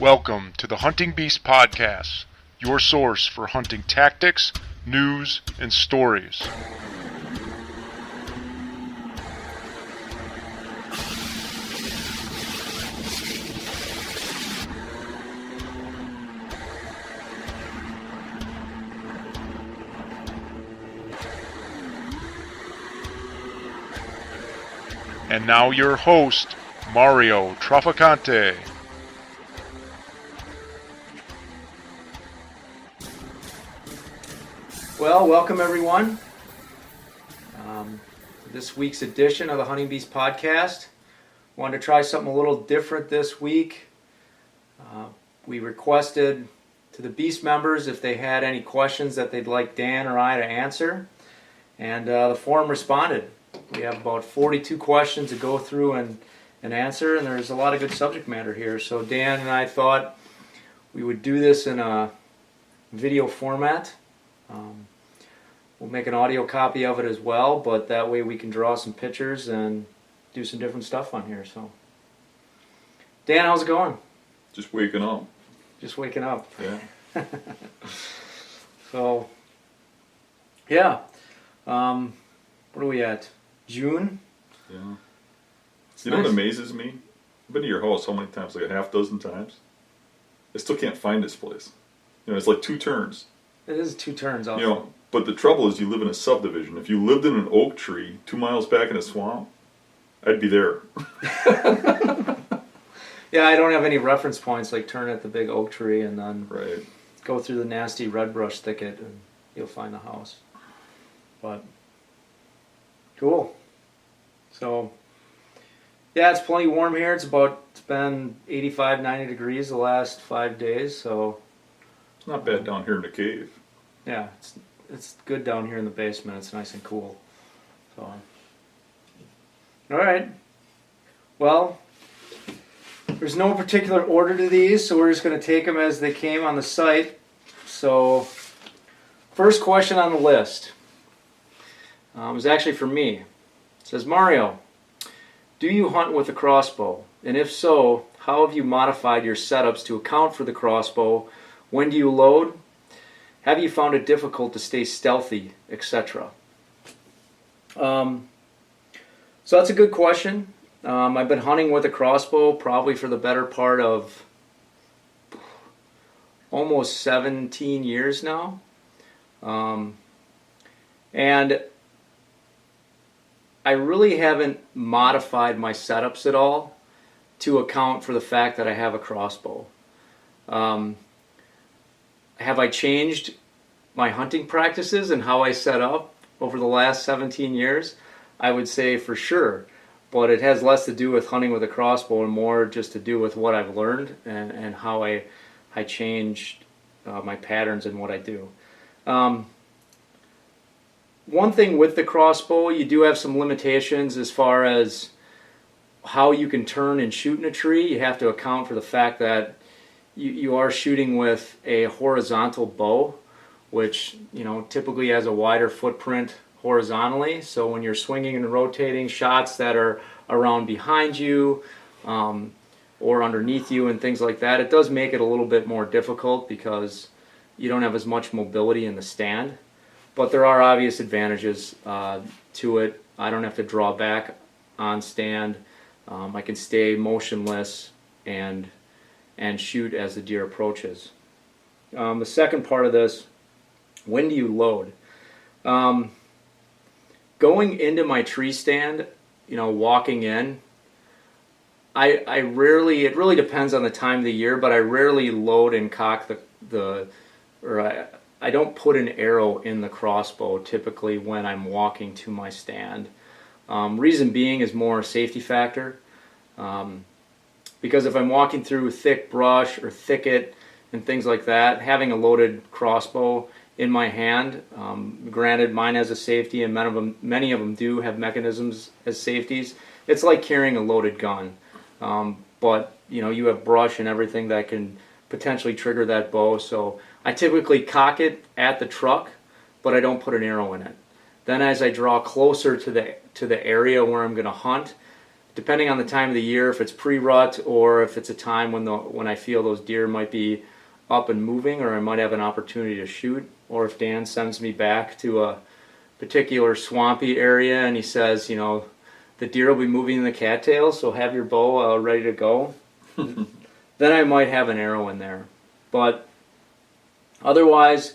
Welcome to the Hunting Beast Podcast, your source for hunting tactics, news, and stories. And now your host, Mario Traficante. Well, welcome everyone to this week's edition of the Hunting Beast Podcast. Wanted to try something a little different this week. We requested to the Beast members if they had any questions that they'd like Dan or I to answer, and the forum responded. We have about 42 questions to go through and answer, and there's a lot of good subject matter here. So Dan and I thought we would do this in a video format. We'll make an audio copy of it as well, but that way we can draw some pictures and do some different stuff on here. So, Dan, how's it going? Just waking up. Just waking up. Yeah. So, yeah. What are we at? June? Yeah. It's You know nice. what amazes me? I've been to your house how many times? Like a half dozen times. I still can't find this place. You know, it's like two turns. It is two turns off. You know, but the trouble is you live in a subdivision. If you lived in an oak tree 2 miles back in a swamp, I'd be there. Yeah, I don't have any reference points, like turn at the big oak tree and then Right. go through the nasty red brush thicket and you'll find the house. But cool. So yeah, it's plenty warm here. It's been 85, 90 degrees the last 5 days, so It's not bad down here in the cave. yeah, it's good down here in the basement. It's nice and cool. So all right. Well, there's no particular order to these, so we're just going to take them as they came on the site. So, first question on the list is actually for me. It says, Mario, do you hunt with a crossbow? And if so, how have you modified your setups to account for the crossbow? When do you load? Have you found it difficult to stay stealthy, etc.? So that's a good question. I've been hunting with a crossbow probably for the better part of almost 17 years now. And I really haven't modified my setups at all to account for the fact that I have a crossbow. Have I changed my hunting practices and how I set up over the last 17 years? I would say for sure. But it has less to do with hunting with a crossbow and more just to do with what I've learned and how I changed my patterns and what I do. One thing with the crossbow, you do have some limitations as far as how you can turn and shoot in a tree. You have to account for the fact that you are shooting with a horizontal bow, which typically has a wider footprint horizontally. So when you're swinging and rotating, shots that are around behind you or underneath you and things like that, it does make it a little bit more difficult because you don't have as much mobility in the stand. But there are obvious advantages to it. I don't have to draw back on stand. I can stay motionless and shoot as the deer approaches. The second part of this, when do you load? Going into my tree stand, walking in, I rarely, it really depends on the time of the year, but I rarely load and cock I don't put an arrow in the crossbow typically when I'm walking to my stand. Reason being is more a safety factor. Because if I'm walking through thick brush or thicket and things like that, having a loaded crossbow in my hand, granted mine has a safety and many of them do have mechanisms as safeties. It's like carrying a loaded gun. But you have brush and everything that can potentially trigger that bow. So I typically cock it at the truck, but I don't put an arrow in it. Then as I draw closer to the area where I'm going to hunt, depending on the time of the year, if it's pre-rut or if it's a time when I feel those deer might be up and moving, or I might have an opportunity to shoot, or if Dan sends me back to a particular swampy area and he says, the deer will be moving in the cattails, so have your bow ready to go, then I might have an arrow in there. But otherwise,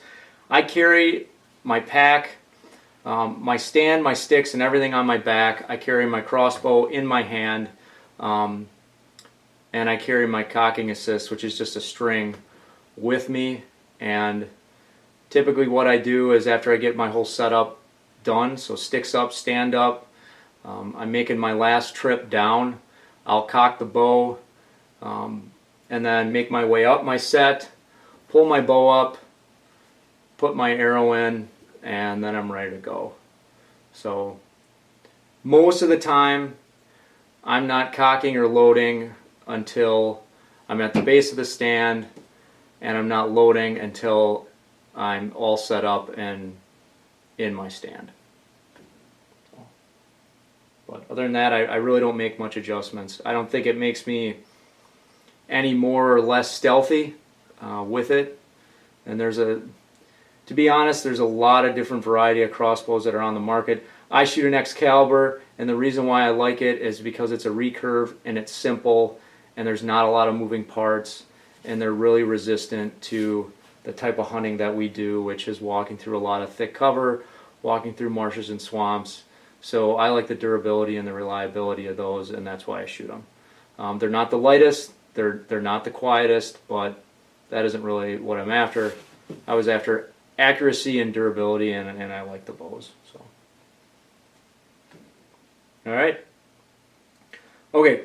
I carry my pack, my stand, my sticks, and everything on my back. I carry my crossbow in my hand, and I carry my cocking assist, which is just a string, with me. And typically what I do is after I get my whole setup done, so sticks up, stand up, I'm making my last trip down, I'll cock the bow, and then make my way up my set, pull my bow up, put my arrow in, and then I'm ready to go. So most of the time I'm not cocking or loading until I'm at the base of the stand, and I'm not loading until I'm all set up and in my stand. But other than that, I really don't make much adjustments. I don't think it makes me any more or less stealthy with it. And to be honest, there's a lot of different variety of crossbows that are on the market. I shoot an Excalibur, and the reason why I like it is because it's a recurve and it's simple, and there's not a lot of moving parts, and they're really resistant to the type of hunting that we do, which is walking through a lot of thick cover, walking through marshes and swamps. So I like the durability and the reliability of those, and that's why I shoot them. They're not the lightest, they're not the quietest, but that isn't really what I'm after. I was after accuracy and durability, and I like the bows. So, all right. Okay.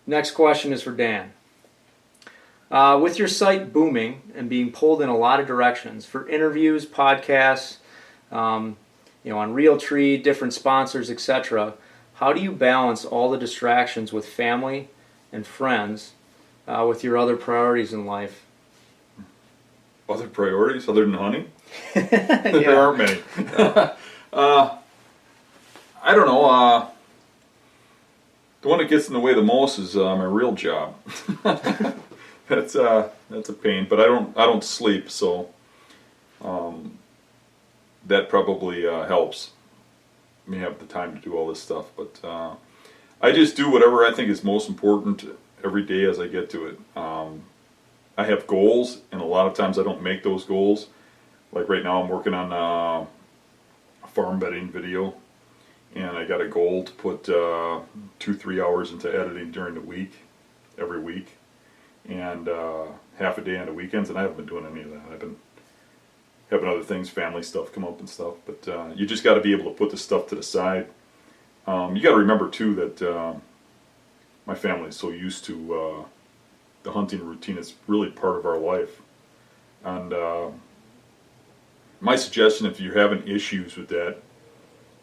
Next question is for Dan. With your site booming and being pulled in a lot of directions for interviews, podcasts, on Realtree, different sponsors, etc., how do you balance all the distractions with family and friends with your other priorities in life? Other priorities other than hunting? There aren't many. I don't know. The one that gets in the way the most is my real job. That's a pain, but I don't sleep, so that probably helps me have the time to do all this stuff. But I just do whatever I think is most important every day as I get to it. I have goals, and a lot of times I don't make those goals. Like right now I'm working on a farm bedding video, and I got a goal to put 2-3 hours into editing during the week, every week, and half a day on the weekends, and I haven't been doing any of that. I've been having other things, family stuff come up and stuff, but you just got to be able to put the stuff to the side. You got to remember too that my family is so used to the hunting routine. It's really part of our life, and my suggestion, if you're having issues with that,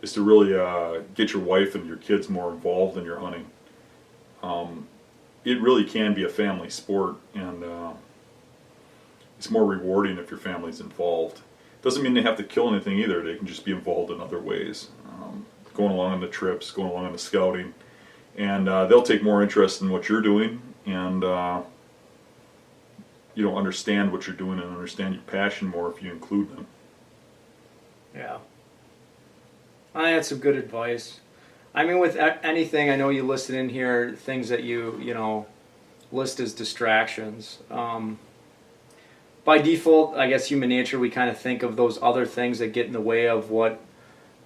is to really get your wife and your kids more involved in your hunting. It really can be a family sport, and it's more rewarding if your family's involved. Doesn't mean they have to kill anything either. They can just be involved in other ways, going along on the trips, going along on the scouting, and they'll take more interest in what you're doing, and understand what you're doing and understand your passion more if you include them. Yeah. I think that's some good advice. I mean, with anything, I know you listed in here things that you list as distractions. By default, I guess human nature, we kind of think of those other things that get in the way of what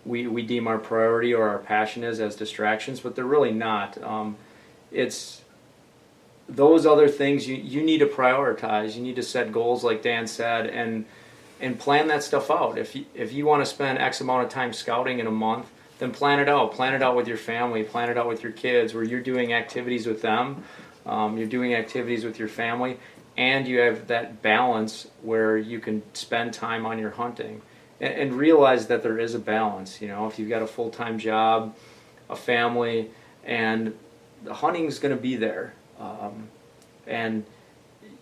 we deem our priority or our passion is as distractions, but they're really not. It's those other things you need to prioritize. You need to set goals, like Dan said, and plan that stuff out. If you want to spend X amount of time scouting in a month, then plan it out. Plan it out with your family. Plan it out with your kids, where you're doing activities with them, you're doing activities with your family, and you have that balance where you can spend time on your hunting. And realize that there is a balance. If you've got a full-time job, a family, and the hunting's going to be there. And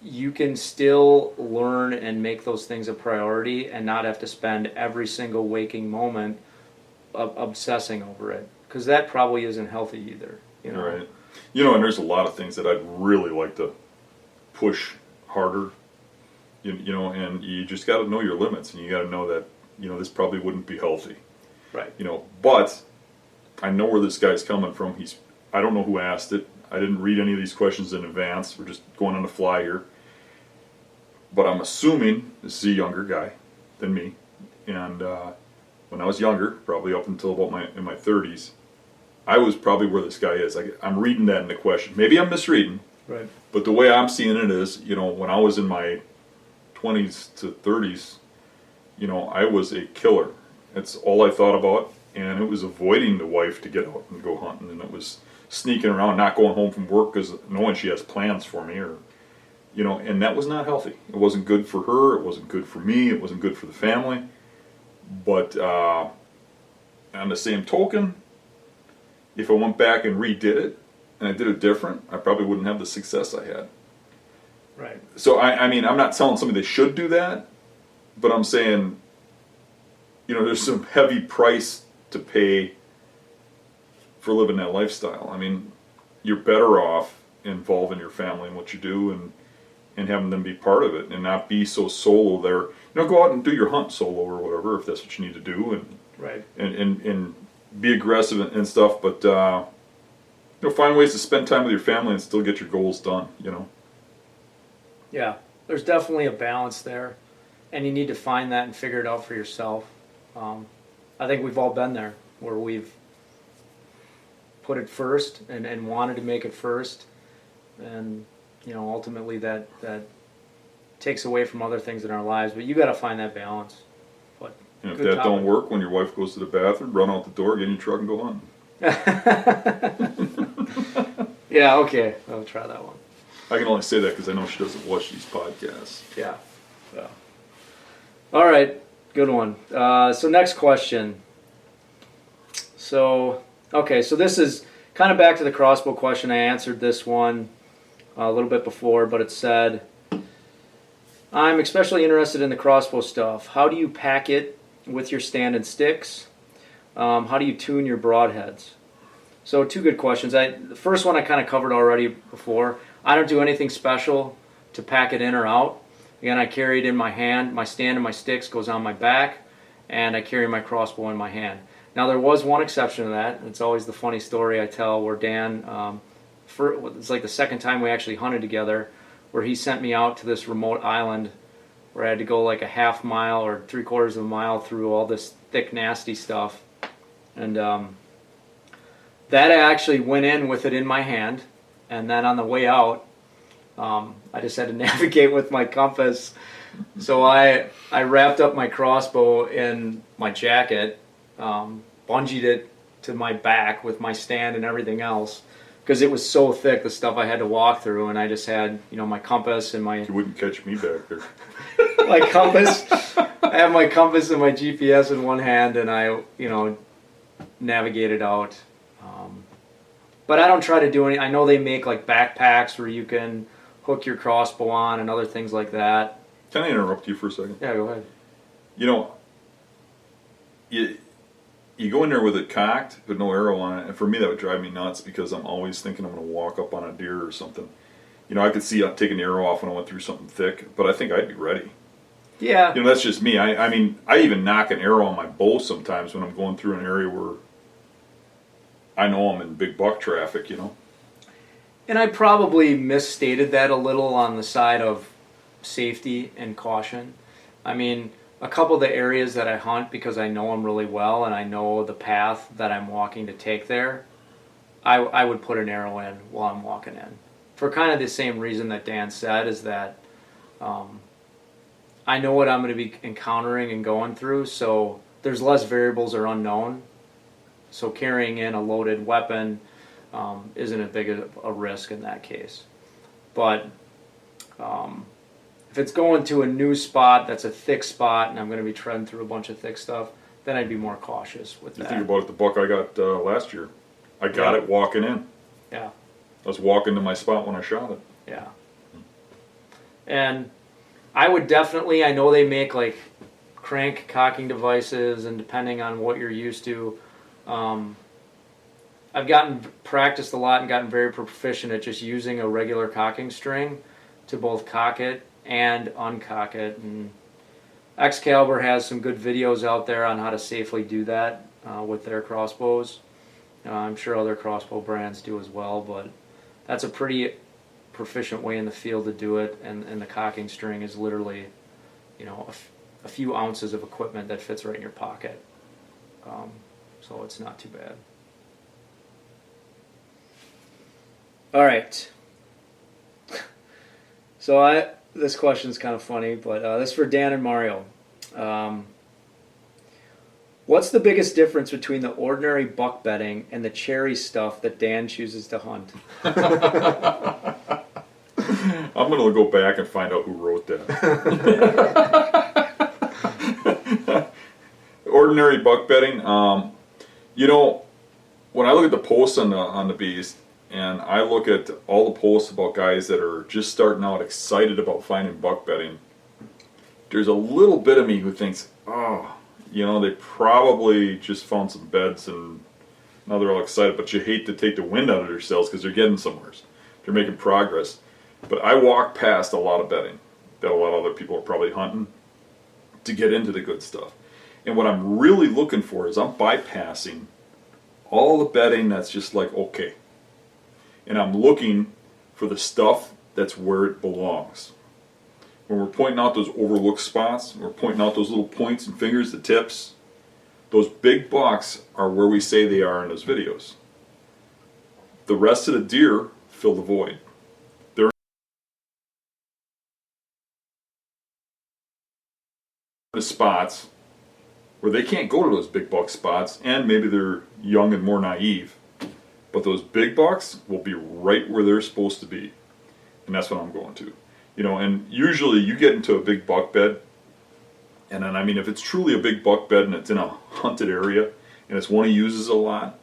you can still learn and make those things a priority and not have to spend every single waking moment obsessing over it. because that probably isn't healthy either. You know? Right. You know, and there's a lot of things that I'd really like to push harder. You know, and you just got to know your limits, and you got to know that, you know, this probably wouldn't be healthy. Right. You know, but I know where this guy's coming from. I don't know who asked it. I didn't read any of these questions in advance. We're just going on the fly here. But I'm assuming this is a younger guy than me. And when I was younger, probably up until about in my 30s, I was probably where this guy is. I'm reading that in the question. Maybe I'm misreading. Right. But the way I'm seeing it is, you know, when I was in my 20s to 30s, you know, I was a killer. That's all I thought about. And it was avoiding the wife to get out and go hunting. And it was sneaking around, not going home from work because knowing she has plans for me, or, you know, and that was not healthy. It wasn't good for her. It wasn't good for me. It wasn't good for the family. But on the same token, if I went back and redid it and I did it different, I probably wouldn't have the success I had. Right. So I mean, I'm not telling somebody they should do that, but I'm saying, you know, there's some heavy price to pay for living that lifestyle. I mean, you're better off involving your family in what you do and having them be part of it and not be so solo there. You know, go out and do your hunt solo or whatever if that's what you need to do, and Right. and be aggressive and stuff. But you know, find ways to spend time with your family and still get your goals done. You know. Yeah. There's definitely a balance there, and you need to find that and figure it out for yourself. I think we've all been there where we've put it first and wanted to make it first, and you know, ultimately that takes away from other things in our lives. But you got to find that balance. But And if good that topic. don't work, when your wife goes to the bathroom, run out the door, get in your truck, and go hunting. Yeah. Okay. I'll try that one. I can only say that because I know she doesn't watch these podcasts. Yeah. Yeah. All right. Good one. So next question. So, okay. So this is kind of back to the crossbow question. I answered this one a little bit before, but it said, I'm especially interested in the crossbow stuff. How do you pack it with your stand and sticks? How do you tune your broadheads? So two good questions. The first one I kind of covered already before. I don't do anything special to pack it in or out. Again, I carry it in my hand. My stand and my sticks goes on my back, and I carry my crossbow in my hand. Now, there was one exception to that. It's always the funny story I tell where Dan, it's like the second time we actually hunted together, where he sent me out to this remote island where I had to go like a half mile or 3/4 of a mile through all this thick, nasty stuff. And that I actually went in with it in my hand, and then on the way out, I just had to navigate with my compass. So I wrapped up my crossbow in my jacket, bungeed it to my back with my stand and everything else, because it was so thick, the stuff I had to walk through, and I just had, you know, my compass and my You wouldn't catch me back there. my compass. I have my compass and my GPS in one hand, and I, you know, navigated out. But I don't try to do any. I know they make like backpacks where you can hook your crossbow on and other things like that. Can I interrupt you for a second? Yeah, go ahead. You know, you go in there with it cocked, but no arrow on it, and for me that would drive me nuts because I'm always thinking I'm going to walk up on a deer or something. You know, I could see taking the arrow off when I went through something thick, but I think I'd be ready. Yeah. You know, that's just me. I mean, I even knock an arrow on my bow sometimes when I'm going through an area where I know I'm in big buck traffic, you know. And I probably misstated that a little on the side of safety and caution. I mean, a couple of the areas that I hunt, because I know them really well and I know the path that I'm walking to take there, I would put an arrow in while I'm walking in. For kind of the same reason that Dan said, is that I know what I'm going to be encountering and going through, so there's less variables or unknown. So carrying in a loaded weapon isn't as big a risk in that case. But if it's going to a new spot that's a thick spot and I'm going to be treading through a bunch of thick stuff, then I'd be more cautious with You that. think about it, the buck I got last year. I got it walking in. Yeah, I was walking to my spot when I shot it. yeah. And I would definitely, I know they make like crank cocking devices, and depending on what you're used to, I've gotten practiced a lot and gotten very proficient at just using a regular cocking string to both cock it and uncock it. And Excalibur has some good videos out there on how to safely do that with their crossbows. I'm sure other crossbow brands do as well, but that's a pretty proficient way in the field to do it. And the cocking string is literally, a few ounces of equipment that fits right in your pocket. So it's not too bad. All right. So this question is kind of funny, but this is for Dan and Mario. What's the biggest difference between the ordinary buck bedding and the cherry stuff that Dan chooses to hunt? I'm going to go back and find out who wrote that. Ordinary buck bedding. When I look at the posts on the Beast, and I look at all the posts about guys that are just starting out excited about finding buck bedding, there's a little bit of me who thinks, they probably just found some beds and now they're all excited, but you hate to take the wind out of their sails because they're getting somewhere. They're making progress. But I walk past a lot of bedding that a lot of other people are probably hunting to get into the good stuff. And what I'm really looking for is I'm bypassing all the bedding that's just like, okay. And I'm looking for the stuff that's where it belongs. When we're pointing out those overlooked spots, we're pointing out those little points and fingers, the tips, those big bucks are where we say they are in those videos. The rest of the deer fill the void. They're in the spots where they can't go to those big buck spots, and maybe they're young and more naive. But those big bucks will be right where they're supposed to be. And that's what I'm going to. And usually you get into a big buck bed, and then, if it's truly a big buck bed and it's in a hunted area, and it's one he uses a lot,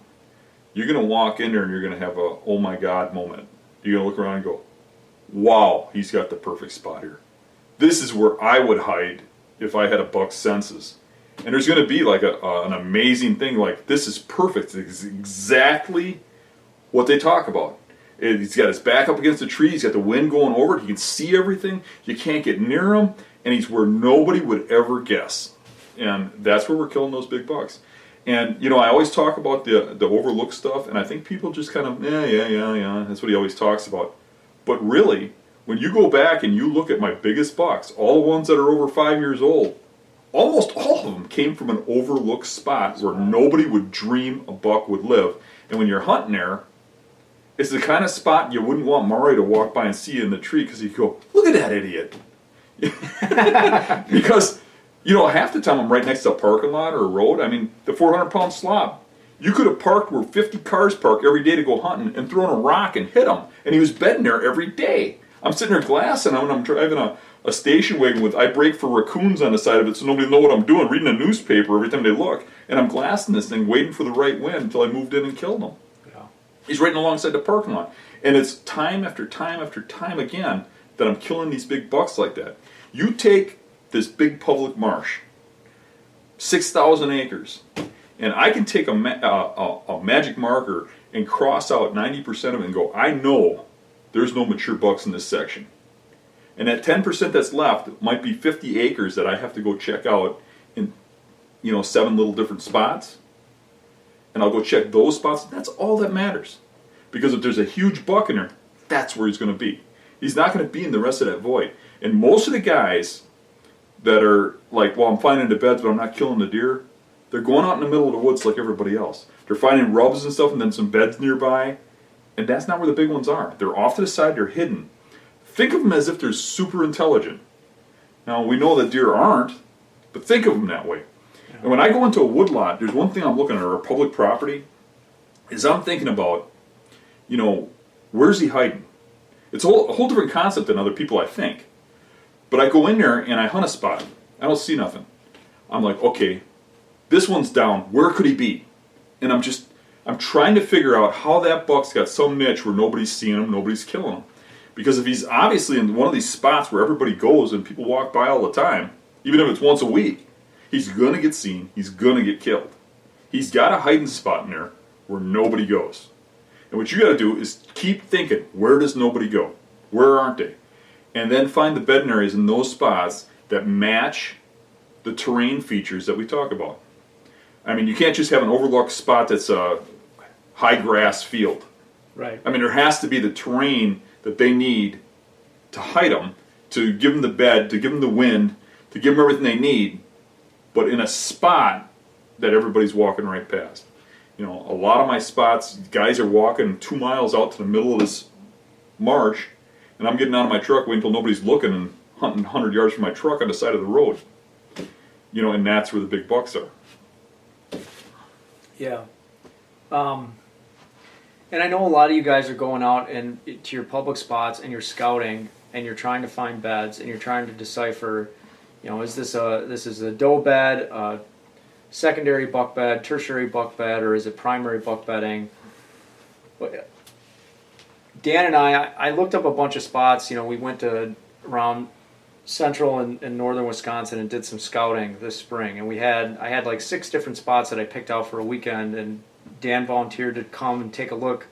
you're going to walk in there and you're going to have a, oh my God moment. You're going to look around and go, wow, he's got the perfect spot here. This is where I would hide if I had a buck's senses. And there's going to be like an amazing thing, like this is perfect. It's exactly what they talk about. He's got his back up against the tree, he's got the wind going over it, he can see everything, you can't get near him, and he's where nobody would ever guess. And that's where we're killing those big bucks. And, I always talk about the overlooked stuff, and I think people just kind of, yeah, that's what he always talks about. But really, when you go back and you look at my biggest bucks, all the ones that are over 5 years old, almost all of them came from an overlooked spot where nobody would dream a buck would live. And when you're hunting there, it's the kind of spot you wouldn't want Mario to walk by and see you in the tree because he'd go, look at that idiot. Because, half the time I'm right next to a parking lot or a road. The 400-pound slob. You could have parked where 50 cars park every day to go hunting and thrown a rock and hit him. And he was bedding there every day. I'm sitting there glassing him, and I'm driving a station wagon with, I brake for raccoons on the side of it so nobody know what I'm doing, reading a newspaper every time they look. And I'm glassing this thing, waiting for the right wind until I moved in and killed him. He's right alongside the parking lot. And it's time after time after time again that I'm killing these big bucks like that. You take this big public marsh, 6,000 acres, and I can take a magic marker and cross out 90% of it and go, I know there's no mature bucks in this section. And that 10% that's left might be 50 acres that I have to go check out in 7 little different spots. And I'll go check those spots. That's all that matters. Because if there's a huge buck in there, that's where he's going to be. He's not going to be in the rest of that void. And most of the guys that are like, well, I'm finding the beds, but I'm not killing the deer, they're going out in the middle of the woods like everybody else. They're finding rubs and stuff and then some beds nearby. And that's not where the big ones are. They're off to the side. They're hidden. Think of them as if they're super intelligent. Now, we know that deer aren't, but think of them that way. And when I go into a woodlot, there's one thing I'm looking at, or public property, is I'm thinking about, where's he hiding? It's a whole different concept than other people, I think. But I go in there and I hunt a spot. I don't see nothing. I'm like, okay, this one's down. Where could he be? And I'm trying to figure out how that buck's got some niche where nobody's seeing him, nobody's killing him. Because if he's obviously in one of these spots where everybody goes and people walk by all the time, even if it's once a week, he's going to get seen, he's going to get killed. He's got a hiding spot in there where nobody goes. And what you got to do is keep thinking, where does nobody go? Where aren't they? And then find the bedding areas in those spots that match the terrain features that we talk about. I mean, you can't just have an overlooked spot that's a high grass field. Right. I mean, there has to be the terrain that they need to hide them, to give them the bed, to give them the wind, to give them everything they need, but in a spot that everybody's walking right past. You know, a lot of my spots, guys are walking 2 miles out to the middle of this marsh, and I'm getting out of my truck waiting until nobody's looking and hunting 100 yards from my truck on the side of the road. You know, and that's where the big bucks are. Yeah. And I know a lot of you guys are going out and to your public spots and you're scouting and you're trying to find beds and you're trying to decipher, you know, is this a doe bed, a secondary buck bed, tertiary buck bed, or is it primary buck bedding? But Dan and I looked up a bunch of spots. You know, we went to around central and northern Wisconsin and did some scouting this spring, and I had like 6 different spots that I picked out for a weekend, and Dan volunteered to come and take a look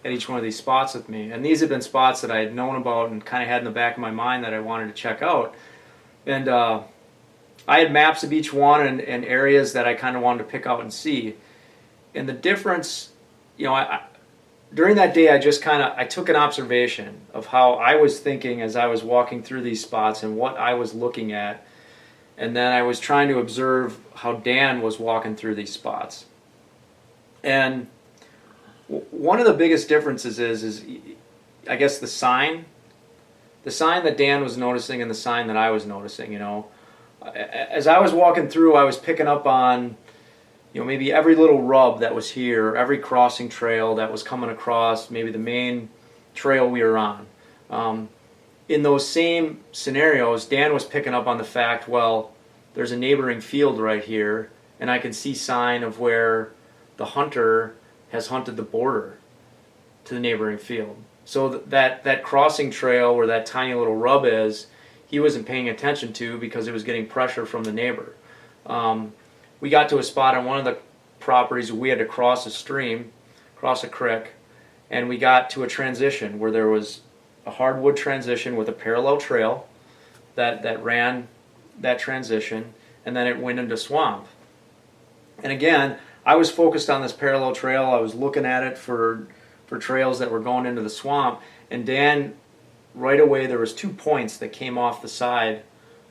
at each one of these spots with me. And these had been spots that I had known about and kind of had in the back of my mind that I wanted to check out. And I had maps of each one and areas that I kind of wanted to pick out and see. And the difference, you know, during that day, I took an observation of how I was thinking as I was walking through these spots and what I was looking at. And then I was trying to observe how Dan was walking through these spots. And one of the biggest differences is I guess the sign that Dan was noticing and the sign that I was noticing. You know, as I was walking through, I was picking up on, you know, maybe every little rub that was here, every crossing trail that was coming across, maybe the main trail we were on. In those same scenarios, Dan was picking up on the fact, well, there's a neighboring field right here, and I can see sign of where the hunter has hunted the border to the neighboring field. So that crossing trail where that tiny little rub is, he wasn't paying attention to because it was getting pressure from the neighbor. We got to a spot on one of the properties where we had to cross a stream, cross a creek, and we got to a transition where there was a hardwood transition with a parallel trail that ran that transition, and then it went into swamp. And again, I was focused on this parallel trail. I was looking at it for trails that were going into the swamp. And Dan, right away, there was 2 points that came off the side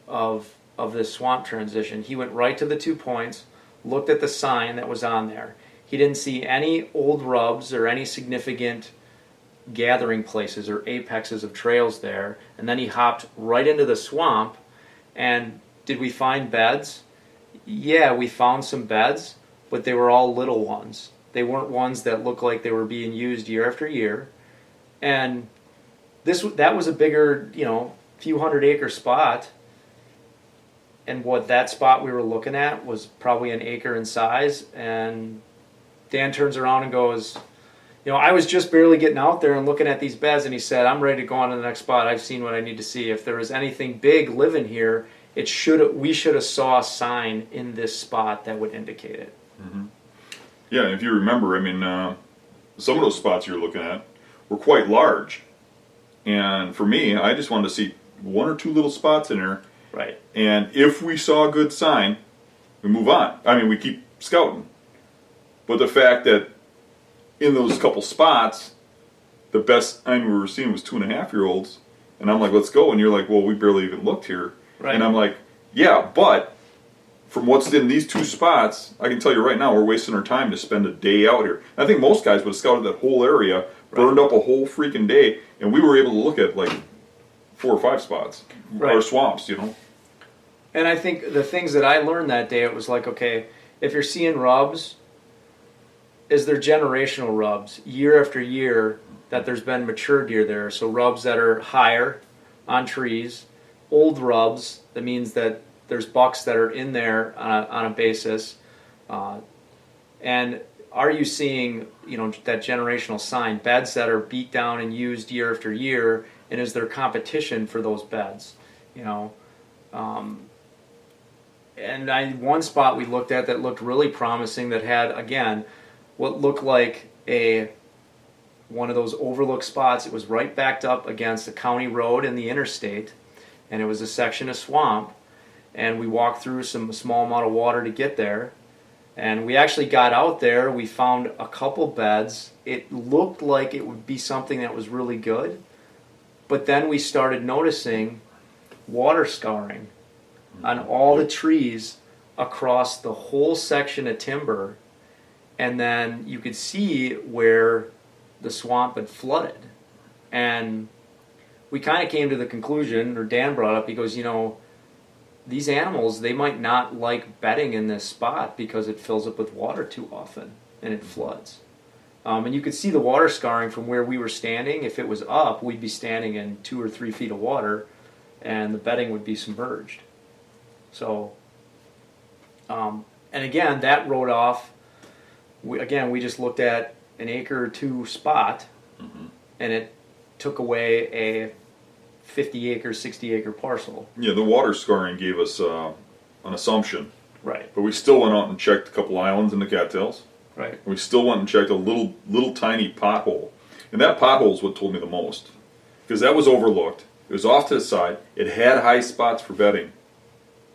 of this swamp transition. He went right to the 2 points, looked at the sign that was on there. He didn't see any old rubs or any significant gathering places or apexes of trails there. And then he hopped right into the swamp. And did we find beds? Yeah, we found some beds, but they were all little ones. They weren't ones that looked like they were being used year after year. And that was a bigger, you know, few 100-acre spot. And what that spot we were looking at was probably an acre in size. And Dan turns around and goes, you know, I was just barely getting out there and looking at these beds, and he said, I'm ready to go on to the next spot. I've seen what I need to see. If there was anything big living here, we should have saw a sign in this spot that would indicate it. Mm-hmm. Yeah, if you remember, I mean, some of those spots you're looking at were quite large. And for me, I just wanted to see 1 or 2 little spots in there. Right. And if we saw a good sign, we move on. I mean, we keep scouting. But the fact that in those couple spots, the best sign we were seeing was 2.5-year-olds. And I'm like, let's go. And you're like, well, we barely even looked here. Right. And I'm like, yeah, but from what's in these 2 spots, I can tell you right now, we're wasting our time to spend a day out here. And I think most guys would have scouted that whole area, burned up a whole freaking day, and we were able to look at like 4 or 5 spots, or swamps, you know. And I think the things that I learned that day, it was like, okay, if you're seeing rubs, is there generational rubs year after year that there's been mature deer there? So rubs that are higher on trees, old rubs, that means that there's bucks that are in there on a basis. And are you seeing, you know, that generational sign, beds that are beat down and used year after year, and is there competition for those beds, you know? And one spot we looked at that looked really promising that had, again, what looked like one of those overlook spots. It was right backed up against the county road and the interstate, and it was a section of swamp. And we walked through some small amount of water to get there. And we actually got out there. We found a couple beds. It looked like it would be something that was really good. But then we started noticing water scouring on all the trees across the whole section of timber. And then you could see where the swamp had flooded. And we kind of came to the conclusion, or Dan brought up, he goes, these animals, they might not like bedding in this spot because it fills up with water too often and it floods. And you could see the water scarring from where we were standing. If it was up, we'd be standing in 2 or 3 feet of water and the bedding would be submerged. So, and again, that rode off. We just looked at an acre or two spot, and it took away a 50-acre, 60-acre parcel. Yeah, the water scarring gave us an assumption. Right. But we still went out and checked a couple islands in the cattails. Right. We still went and checked a little tiny pothole. And that pothole is what told me the most. Because that was overlooked. It was off to the side. It had high spots for bedding.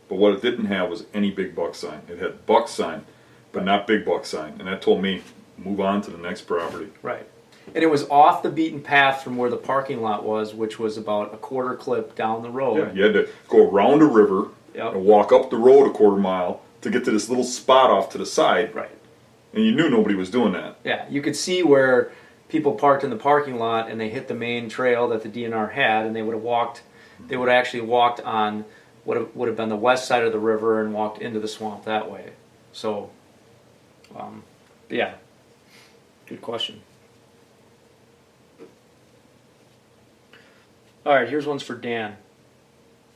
But what it didn't have was any big buck sign. It had buck sign, but not big buck sign. And that told me, move on to the next property. Right. And it was off the beaten path from where the parking lot was, which was about a quarter clip down the road. Yeah, you had to go around a river and walk up the road a quarter mile to get to this little spot off to the side. Right. And you knew nobody was doing that. Yeah, you could see where people parked in the parking lot and they hit the main trail that the DNR had, and they would have actually walked on what would have been the west side of the river and walked into the swamp that way. So, yeah, good question. All right, here's ones for Dan.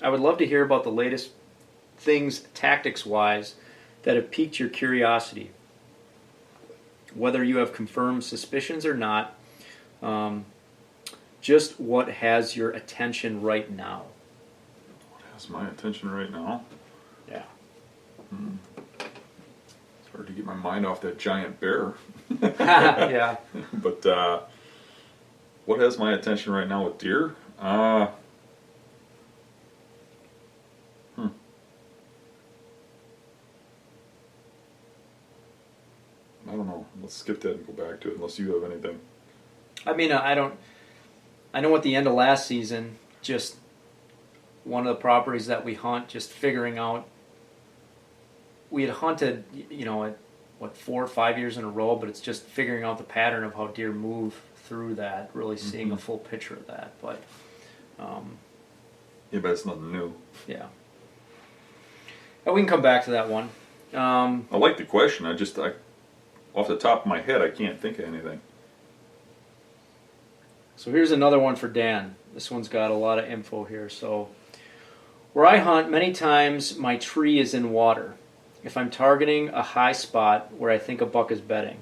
I would love to hear about the latest things tactics-wise that have piqued your curiosity. Whether you have confirmed suspicions or not, just what has your attention right now? What has my attention right now? Yeah. It's hard to get my mind off that giant bear. Yeah. But what has my attention right now with deer? I don't know. Let's skip that and go back to it unless you have anything. I mean, I know at the end of last season, just one of the properties that we hunt, just figuring out, we had hunted, at 4 or 5 years in a row, but it's just figuring out the pattern of how deer move through that, really seeing a full picture of that. But yeah, but it's nothing new. Yeah. And we can come back to that one. I like the question. I off the top of my head, I can't think of anything. So here's another one for Dan. This one's got a lot of info here. So, where I hunt, many times my tree is in water. If I'm targeting a high spot where I think a buck is bedding,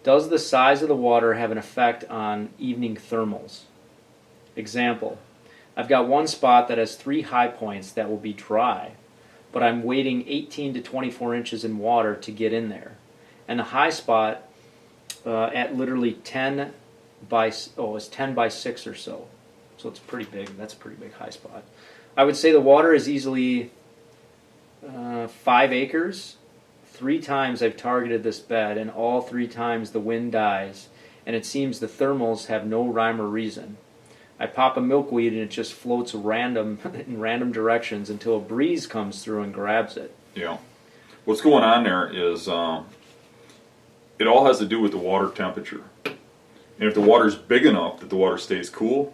does the size of the water have an effect on evening thermals? Example, I've got one spot that has 3 high points that will be dry, but I'm waiting 18 to 24 inches in water to get in there. And the high spot at literally 10 by 6 or so. So it's pretty big. That's a pretty big high spot. I would say the water is easily 5 acres. 3 times I've targeted this bed, and all 3 times the wind dies, and it seems the thermals have no rhyme or reason. I pop a milkweed and it just floats in random directions until a breeze comes through and grabs it. Yeah. What's going on there is it all has to do with the water temperature. And if the water's big enough that the water stays cool,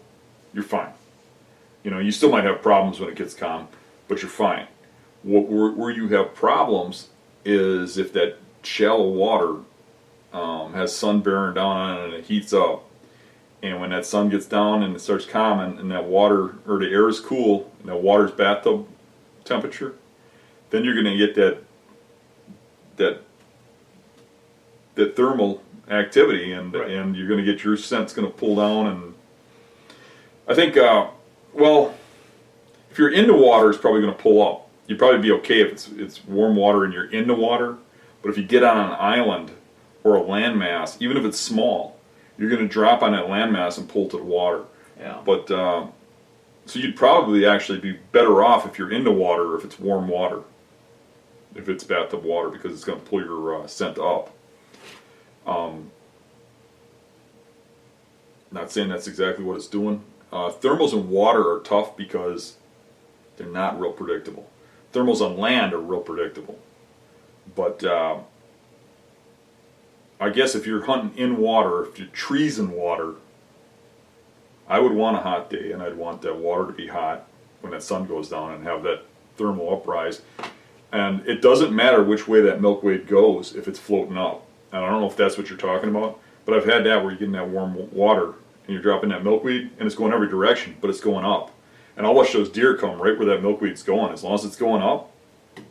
you're fine. You still might have problems when it gets calm, but you're fine. Where you have problems is if that shallow water has sun bearing down on it and it heats up. And when that sun gets down and it starts calming and that water, or the air is cool, and that water's bathtub temperature, then you're going to get that thermal activity, and Right. and you're going to get your scent's going to pull down. And I think, if you're in the water, it's probably going to pull up. You'd probably be okay if it's warm water and you're in the water. But if you get on an island or a landmass, even if it's small, you're going to drop on that landmass and pull to the water. Yeah. But so you'd probably actually be better off if you're in the water, if it's warm water, if it's bathtub water, because it's going to pull your scent up. Not saying that's exactly what it's doing. Thermals in water are tough because they're not real predictable. Thermals on land are real predictable. But I guess if you're hunting in water, if your tree's in water, I would want a hot day, and I'd want that water to be hot when that sun goes down and have that thermal uprise. And it doesn't matter which way that milkweed goes if it's floating up. And I don't know if that's what you're talking about, but I've had that where you're getting that warm water and you're dropping that milkweed and it's going every direction, but it's going up. And I'll watch those deer come right where that milkweed's going, as long as it's going up,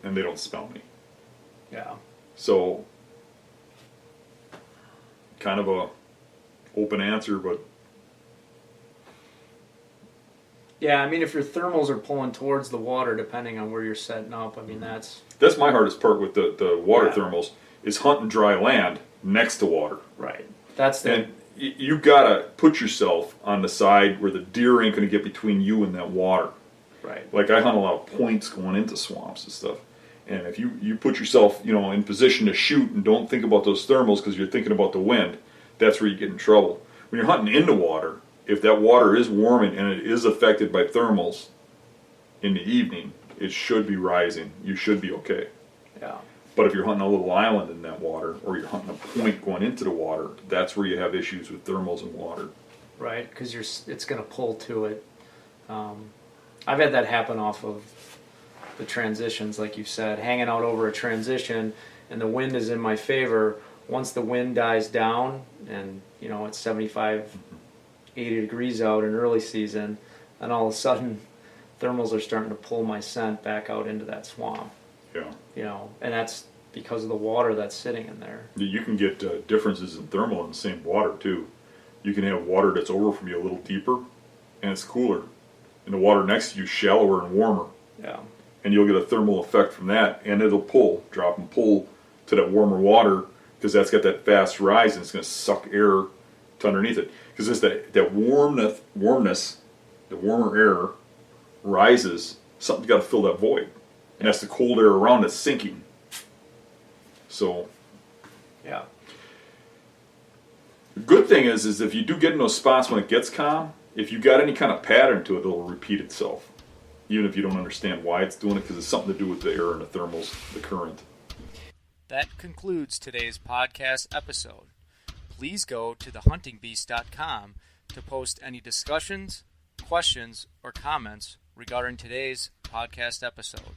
and they don't smell me. Yeah. So, kind of a open answer, but Yeah, I mean, if your thermals are pulling towards the water, depending on where you're setting up, I mean, that's my hardest part with the water Yeah. thermals is hunting dry land next to water. right. That's the And you gotta put yourself on the side where the deer ain't gonna get between you and that water. right. Like I hunt a lot of points going into swamps and stuff. And if you put yourself, in position to shoot and don't think about those thermals because you're thinking about the wind, that's where you get in trouble. When you're hunting in the water, if that water is warming and it is affected by thermals in the evening, it should be rising. You should be okay. Yeah. But if you're hunting a little island in that water, or you're hunting a point going into the water, that's where you have issues with thermals in water. Right, because it's going to pull to it. I've had that happen off of the transitions, like you said, hanging out over a transition, and the wind is in my favor. Once the wind dies down, and it's 75, 80 degrees out in early season, and all of a sudden, thermals are starting to pull my scent back out into that swamp. Yeah. And that's because of the water that's sitting in there. You can get differences in thermal in the same water too. You can have water that's over from you a little deeper, and it's cooler, and the water next to you shallower and warmer, Yeah. and you'll get a thermal effect from that, and it'll drop and pull to that warmer water because that's got that fast rise, and it's going to suck air to underneath it. Because it's that warmness, the warmer air rises. Something's got to fill that void, and that's the cold air around it sinking. So. Yeah. The good thing is if you do get in those spots when it gets calm, if you got any kind of pattern to it, it'll repeat itself. Even if you don't understand why it's doing it, because it's something to do with the air and the thermals, the current. That concludes today's podcast episode. Please go to thehuntingbeast.com to post any discussions, questions, or comments regarding today's podcast episode.